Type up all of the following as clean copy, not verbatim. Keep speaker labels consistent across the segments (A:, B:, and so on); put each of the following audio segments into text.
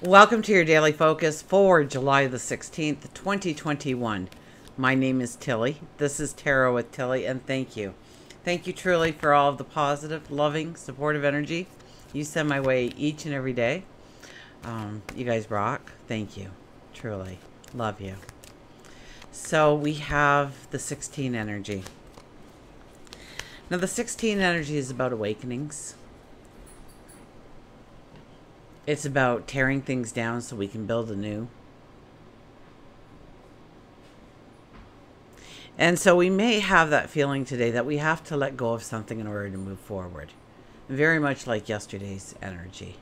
A: Welcome to your daily focus for July the 16th, 2021. My name is Tilly. This is Tarot with Tilly, and thank you. Thank you truly for all of the positive, loving, supportive energy you send my way each and every day. You guys rock. Thank you. Truly. Love you. So we have the 16 energy. Now the 16 energy is about awakenings. It's about tearing things down so we can build anew. And so we may have that feeling today that we have to let go of something in order to move forward. Very much like yesterday's energy.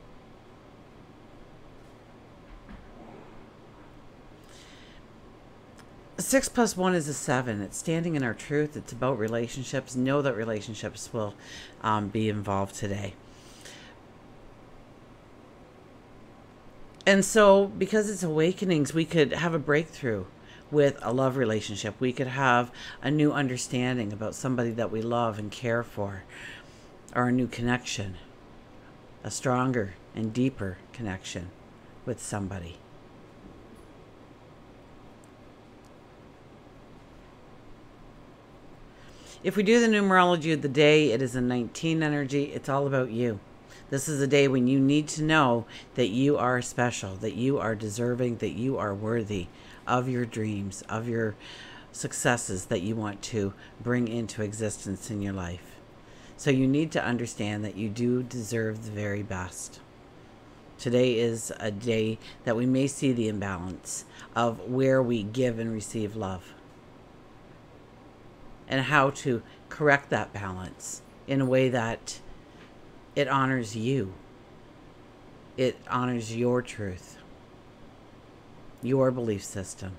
A: Six plus one is a 7. It's standing in our truth. It's about relationships. Know that relationships will be involved today. And so, because it's awakenings, we could have a breakthrough with a love relationship. We could have a new understanding about somebody that we love and care for, or a new connection, a stronger and deeper connection with somebody. If we do the numerology of the day, it is a 19 energy. It's all about you. This is a day when you need to know that you are special, that you are deserving, that you are worthy of your dreams, of your successes that you want to bring into existence in your life. So you need to understand that you do deserve the very best. Today is a day that we may see the imbalance of where we give and receive love, and how to correct that balance in a way that it honors you. It honors your truth, your belief system.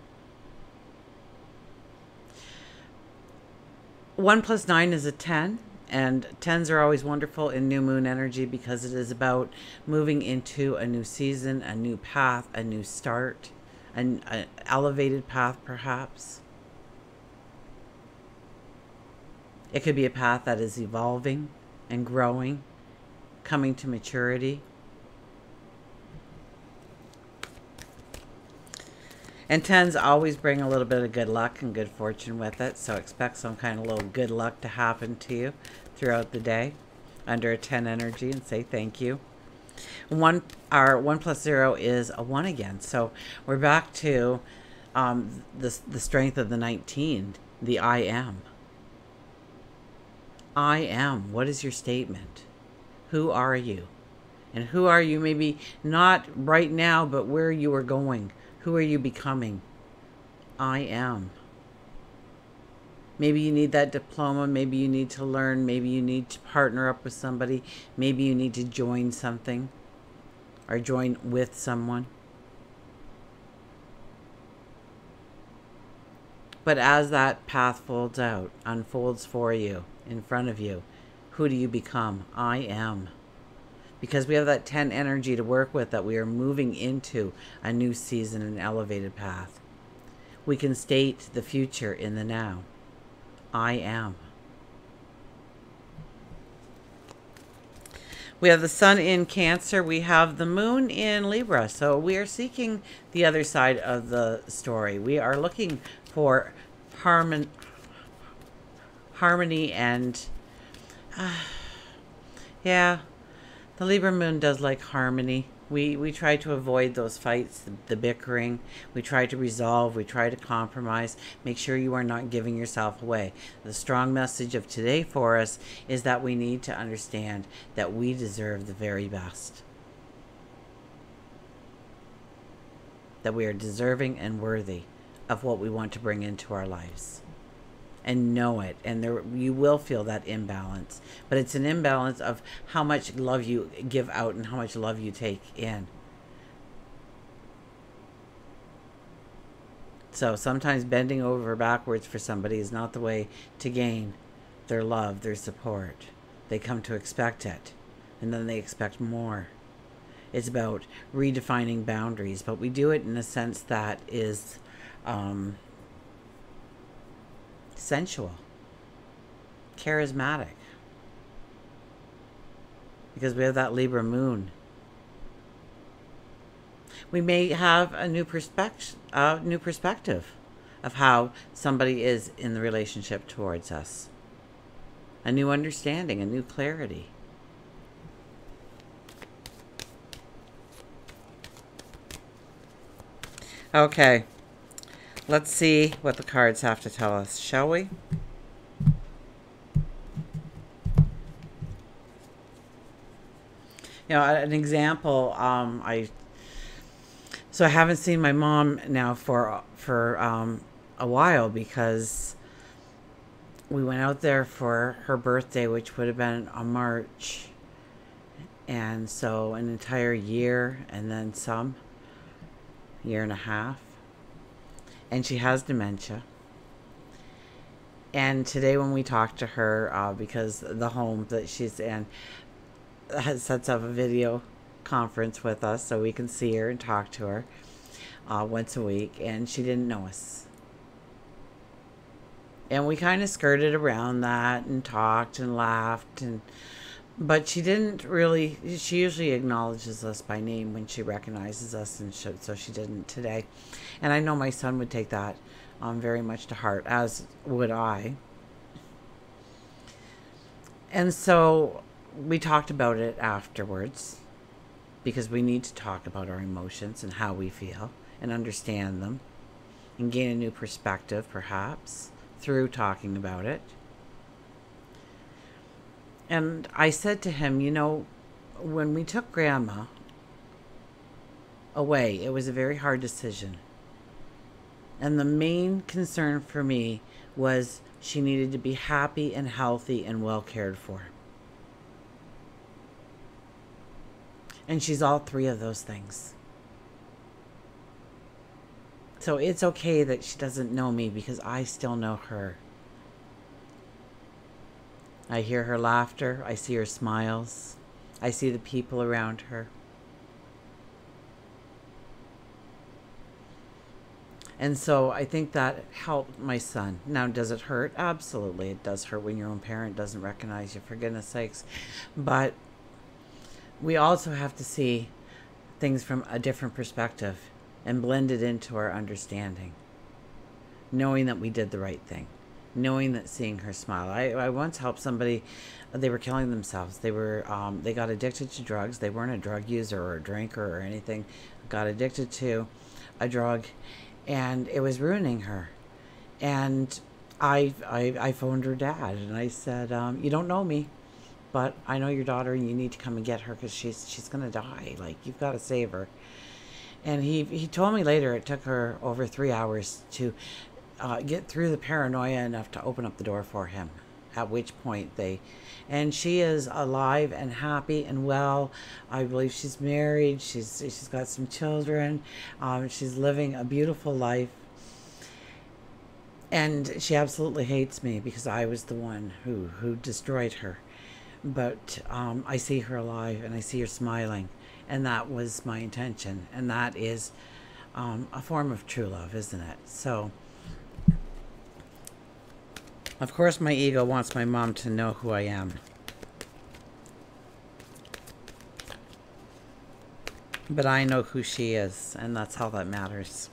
A: 1 plus 9 is a 10, and 10s are always wonderful in new moon energy because it is about moving into a new season, a new path, a new start, an elevated path perhaps. It could be a path that is evolving and growing, coming to maturity. And 10s always bring a little bit of good luck and good fortune with it, so expect some kind of little good luck to happen to you throughout the day under a 10 energy, and say thank you. Our 1 plus 0 is a 1 again, so we're back to the strength of the 19, the I am. I am. What is your statement? Who are you? And who are you maybe not right now, but where you are going? Who are you becoming? I am. Maybe you need that diploma. Maybe you need to learn. Maybe you need to partner up with somebody. Maybe you need to join something or join with someone. But as that path folds out, unfolds for you, in front of you, who do you become? I am. Because we have that 10 energy to work with, that we are moving into a new season, an elevated path. We can state the future in the now. I am. We have the sun in Cancer. We have the moon in Libra. So we are seeking the other side of the story. We are looking for harmony and yeah, the Libra moon does like harmony. We try to avoid those fights, the bickering. We try to resolve. We try to compromise. Make sure you are not giving yourself away. The strong message of today for us is that we need to understand that we deserve the very best. That we are deserving and worthy of what we want to bring into our lives. And know it, and you will feel that imbalance, but it's an imbalance of how much love you give out and how much love you take in. So sometimes bending over backwards for somebody is not the way to gain their love, their support. They come to expect it, and then they expect more. It's about redefining boundaries, but we do it in a sense that is sensual, charismatic, because we have that Libra moon. We may have a new perspective of how somebody is in the relationship towards us. A new understanding, a new clarity. Okay, let's see what the cards have to tell us, shall we? An example. I haven't seen my mom now for a while, because we went out there for her birthday, which would have been on March, and so an entire year and then some. Year and a half, and she has dementia. And today when we talked to her, because the home that she's in sets up a video conference with us so we can see her and talk to her once a week, and she didn't know us. And we kind of skirted around that and talked and laughed, but she didn't really. She usually acknowledges us by name when she recognizes us, and so she didn't today. And I know my son would take that very much to heart, as would I. And so we talked about it afterwards, because we need to talk about our emotions and how we feel and understand them and gain a new perspective, perhaps, through talking about it. And I said to him, when we took Grandma away, it was a very hard decision. And the main concern for me was she needed to be happy and healthy and well cared for. And she's all three of those things. So it's okay that she doesn't know me, because I still know her. I hear her laughter. I see her smiles. I see the people around her. And so I think that helped my son. Now, does it hurt? Absolutely. It does hurt when your own parent doesn't recognize you, for goodness sakes. But we also have to see things from a different perspective and blend it into our understanding, knowing that we did the right thing. Knowing that, seeing her smile. I once helped somebody, they were killing themselves. They got addicted to drugs. They weren't a drug user or a drinker or anything. Got addicted to a drug, and it was ruining her. And I phoned her dad, and I said, you don't know me, but I know your daughter, and you need to come and get her, because she's going to die. Like, you've got to save her. And he told me later it took her over 3 hours to get through the paranoia enough to open up the door for him, at which point and she is alive and happy and well. I believe she's married. She's got some children. She's living a beautiful life, and she absolutely hates me because I was the one who destroyed her. But I see her alive, and I see her smiling, and that was my intention, and that is a form of true love, isn't it? So of course, my ego wants my mom to know who I am. But I know who she is, and that's all that matters.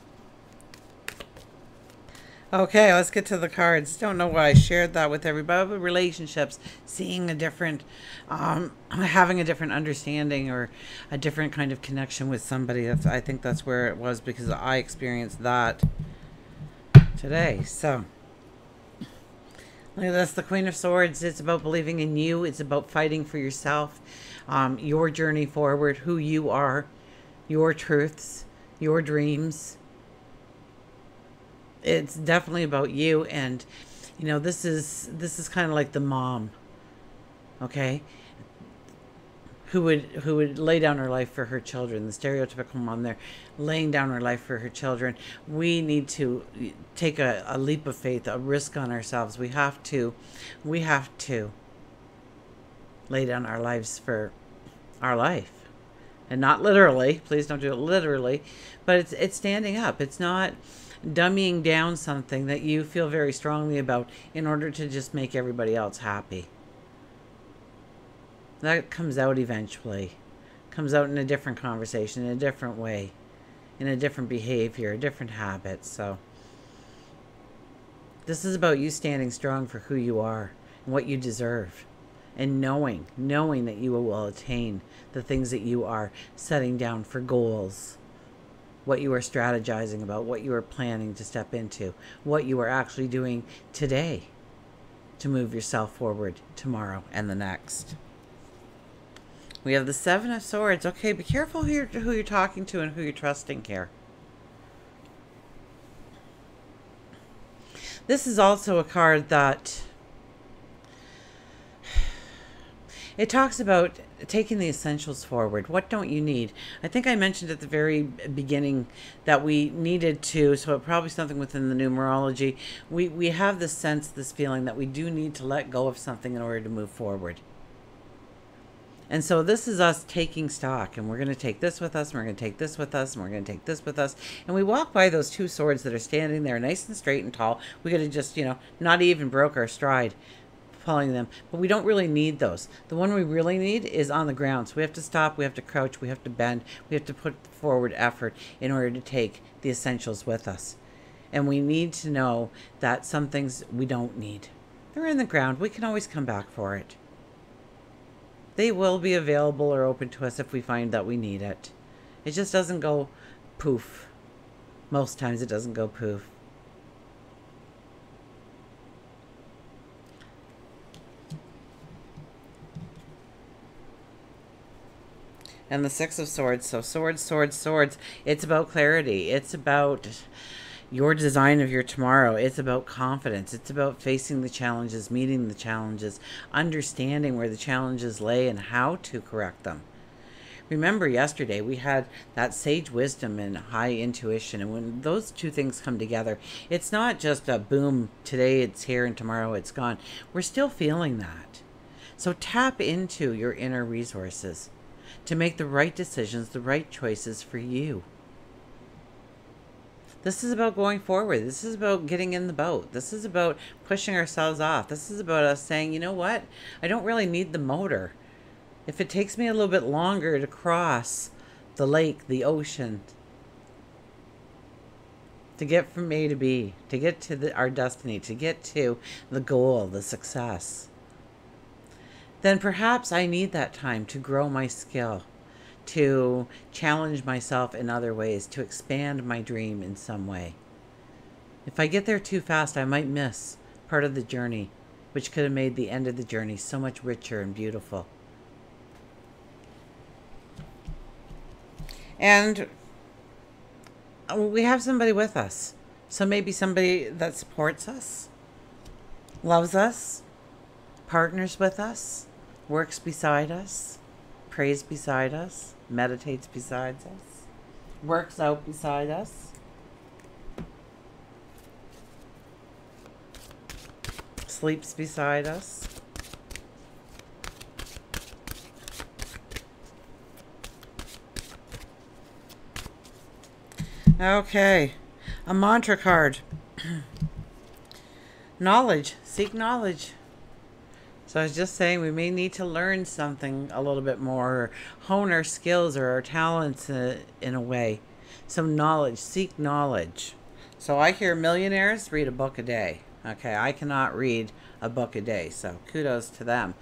A: Okay, let's get to the cards. Don't know why I shared that with everybody. But relationships, seeing a different, having a different understanding or a different kind of connection with somebody. I think that's where it was, because I experienced that today. So look at this, the Queen of Swords. It's about believing in you. It's about fighting for yourself, your journey forward, who you are, your truths, your dreams. It's definitely about you. And, this is kind of like the mom, okay, who would lay down her life for her children, the stereotypical mom there, laying down her life for her children. We need to take a leap of faith, a risk on ourselves. We have to lay down our lives for our life. And not literally, please don't do it literally, but it's standing up. It's not dummying down something that you feel very strongly about in order to just make everybody else happy. That comes out eventually. Comes out in a different conversation, in a different way. in a different behavior, a different habit. So this is about you standing strong for who you are and what you deserve, and knowing that you will attain the things that you are setting down for goals, what you are strategizing about, what you are planning to step into, what you are actually doing today to move yourself forward tomorrow and the next. We have the Seven of Swords. Okay, be careful who you're talking to and who you're trusting here. This is also a card that it talks about taking the essentials forward. What don't you need? I think I mentioned at the very beginning that we needed to, so it probably something within the numerology. We have this sense, this feeling that we do need to let go of something in order to move forward. And so this is us taking stock, and we're going to take this with us, and we're going to take this with us, and we're going to take this with us. And we walk by those two swords that are standing there nice and straight and tall. We could have just, not even broke our stride pulling them, but we don't really need those. The one we really need is on the ground. So we have to stop, we have to crouch, we have to bend, we have to put forward effort in order to take the essentials with us. And we need to know that some things we don't need. They're in the ground. We can always come back for it. They will be available or open to us if we find that we need it. It just doesn't go poof. Most times it doesn't go poof. And the Six of Swords. So swords, swords, swords. It's about clarity. It's about your design of your tomorrow. It's about confidence. It's about facing the challenges, meeting the challenges, understanding where the challenges lay and how to correct them. Remember yesterday we had that sage wisdom and high intuition, and when those two things come together, it's not just a boom, today it's here and tomorrow it's gone. We're still feeling that. So tap into your inner resources to make the right decisions, the right choices for you. This is about going forward. This is about getting in the boat. This is about pushing ourselves off. This is about us saying, you know what? I don't really need the motor. If it takes me a little bit longer to cross the lake, the ocean, to get from A to B, to get to our destiny, to get to the goal, the success, then perhaps I need that time to grow my skill, to challenge myself in other ways, to expand my dream in some way. If I get there too fast, I might miss part of the journey, which could have made the end of the journey so much richer and beautiful. And we have somebody with us. So maybe somebody that supports us, loves us, partners with us, works beside us, prays beside us, meditates beside us, works out beside us, sleeps beside us. Okay, a mantra card. Knowledge, seek knowledge. So I was just saying we may need to learn something a little bit more, or hone our skills or our talents in a way. Some knowledge, seek knowledge. So I hear millionaires read a book a day. Okay, I cannot read a book a day, so kudos to them.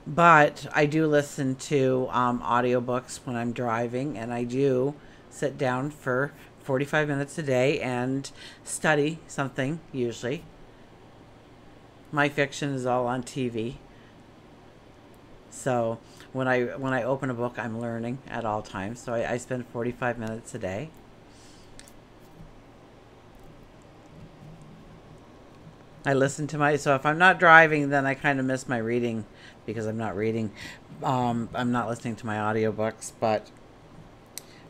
A: But I do listen to audiobooks when I'm driving, and I do sit down for 45 minutes a day and study something, usually. My fiction is all on TV. So when I open a book, I'm learning at all times. So I spend 45 minutes a day. I listen to so if I'm not driving, then I kind of miss my reading because I'm not reading. I'm not listening to my audiobooks, but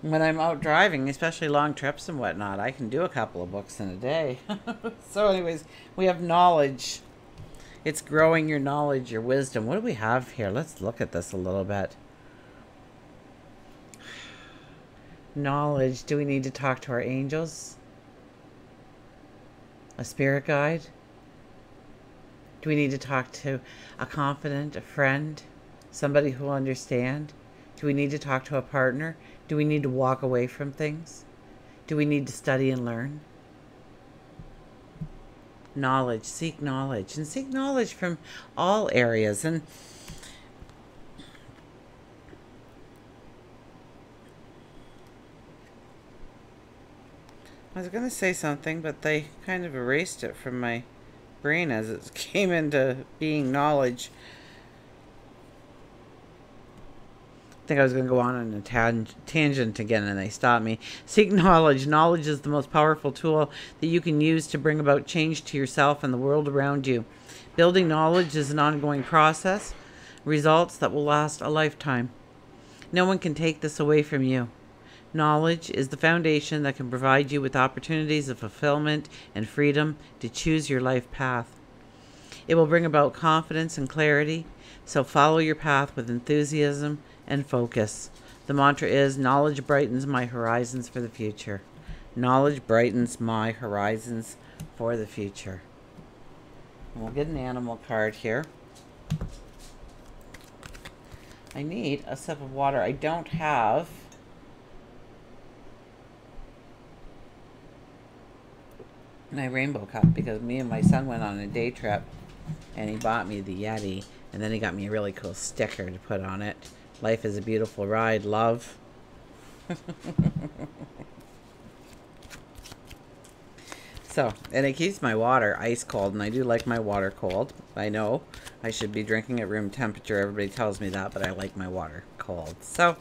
A: when I'm out driving, especially long trips and whatnot, I can do a couple of books in a day. So anyways, we have knowledge. It's growing your knowledge, your wisdom. What do we have here? Let's look at this a little bit. Knowledge. Do we need to talk to our angels? A spirit guide? Do we need to talk to a confidant, a friend, somebody who will understand? Do we need to talk to a partner? Do we need to walk away from things? Do we need to study and learn? Knowledge, and seek knowledge from all areas. And I was going to say something, but they kind of erased it from my brain as it came into being knowledge. I think I was going to go on a tangent again, and they stopped me. Seek knowledge. Knowledge is the most powerful tool that you can use to bring about change to yourself and the world around you. Building knowledge is an ongoing process, results that will last a lifetime. No one can take this away from you. Knowledge is the foundation that can provide you with opportunities of fulfillment and freedom to choose your life path. It will bring about confidence and clarity, so follow your path with enthusiasm and focus. The mantra is, knowledge brightens my horizons for the future. Knowledge brightens my horizons for the future. And we'll get an animal card here. I need a sip of water. I don't have my rainbow cup because me and my son went on a day trip and he bought me the Yeti, and then he got me a really cool sticker to put on it. Life is a beautiful ride, love. So, and it keeps my water ice cold, and I do like my water cold. I know I should be drinking at room temperature. Everybody tells me that, but I like my water cold. So,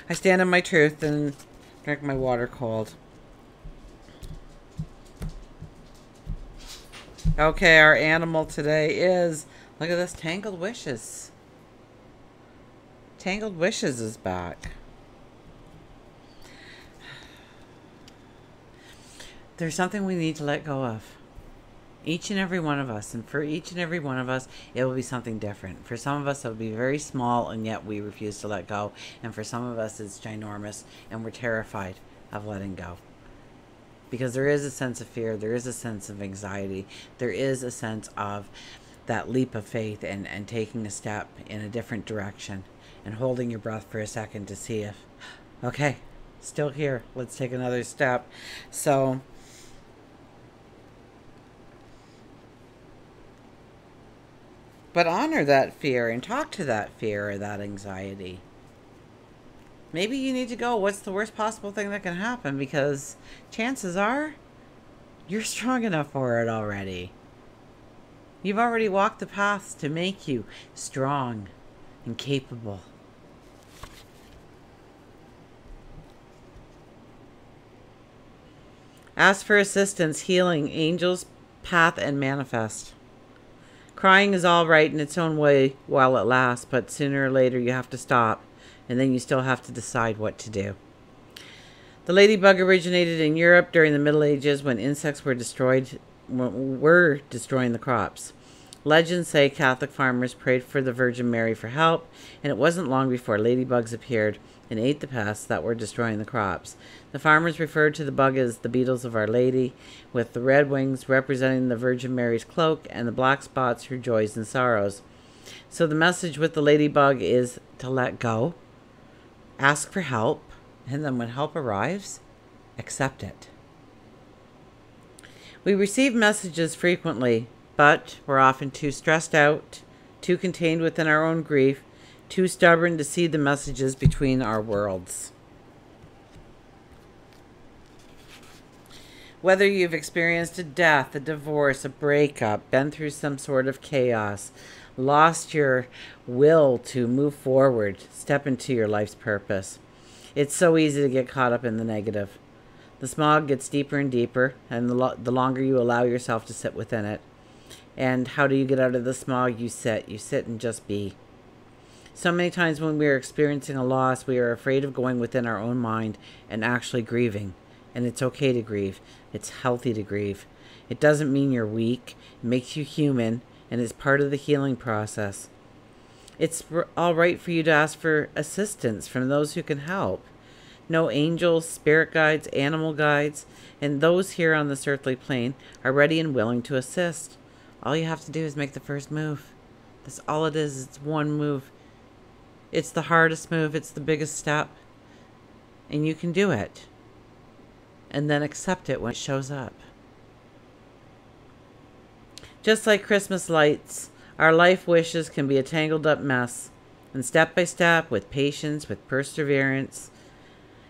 A: I stand in my truth and drink my water cold. Okay, our animal today is, look at this, Tangled Wishes. Tangled Wishes is back. There's something we need to let go of. Each and every one of us. And for each and every one of us, it will be something different. For some of us, it will be very small, and yet we refuse to let go. And for some of us, it's ginormous, and we're terrified of letting go. Because there is a sense of fear. There is a sense of anxiety. There is a sense of that leap of faith and taking a step in a different direction. And holding your breath for a second to see if, okay, still here. Let's take another step. So, but honor that fear and talk to that fear or that anxiety. Maybe you need to go, what's the worst possible thing that can happen? Because chances are you're strong enough for it already. You've already walked the paths to make you strong and capable. Ask for assistance, healing, angels, path, and manifest. Crying is all right in its own way while it lasts, but sooner or later you have to stop, and then you still have to decide what to do. The ladybug originated in Europe during the Middle Ages when insects were destroying the crops. Legends say Catholic farmers prayed for the Virgin Mary for help, and it wasn't long before ladybugs appeared and ate the pests that were destroying the crops. The farmers referred to the bug as the beetles of Our Lady, with the red wings representing the Virgin Mary's cloak and the black spots her joys and sorrows. So the message with the ladybug is to let go, ask for help, and then when help arrives, accept it. We receive messages frequently, but we're often too stressed out, too contained within our own grief, too stubborn to see the messages between our worlds. Whether you've experienced a death, a divorce, a breakup, been through some sort of chaos, lost your will to move forward, step into your life's purpose, it's so easy to get caught up in the negative. The smog gets deeper and deeper, and the longer you allow yourself to sit within it. And how do you get out of the smog? You sit and just be. So many times when we are experiencing a loss, we are afraid of going within our own mind and actually grieving. And it's okay to grieve. It's healthy to grieve. It doesn't mean you're weak. It makes you human, and it's part of the healing process. It's all right for you to ask for assistance from those who can help. No angels, spirit guides, animal guides, and those here on this earthly plane are ready and willing to assist. All you have to do is make the first move. That's all it is. It's one move. It's the hardest move. It's the biggest step. And you can do it. and then accept it when it shows up. Just like Christmas lights, our life wishes can be a tangled up mess. And step by step, with patience, with perseverance,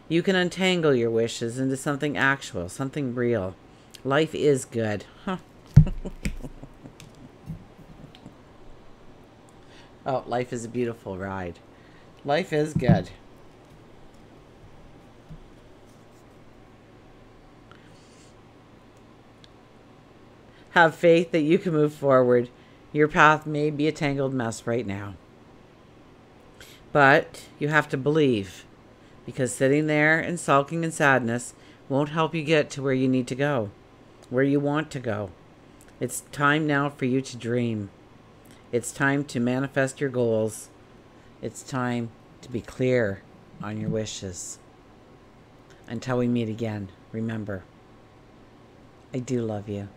A: you can untangle your wishes into something actual, something real. Life is good. Huh. Oh, life is a beautiful ride. Life is good. Have faith that you can move forward. Your path may be a tangled mess right now. But you have to believe, because sitting there and sulking in sadness won't help you get to where you need to go, where you want to go. It's time now for you to dream. It's time to manifest your goals. It's time to be clear on your wishes. Until we meet again, remember, I do love you.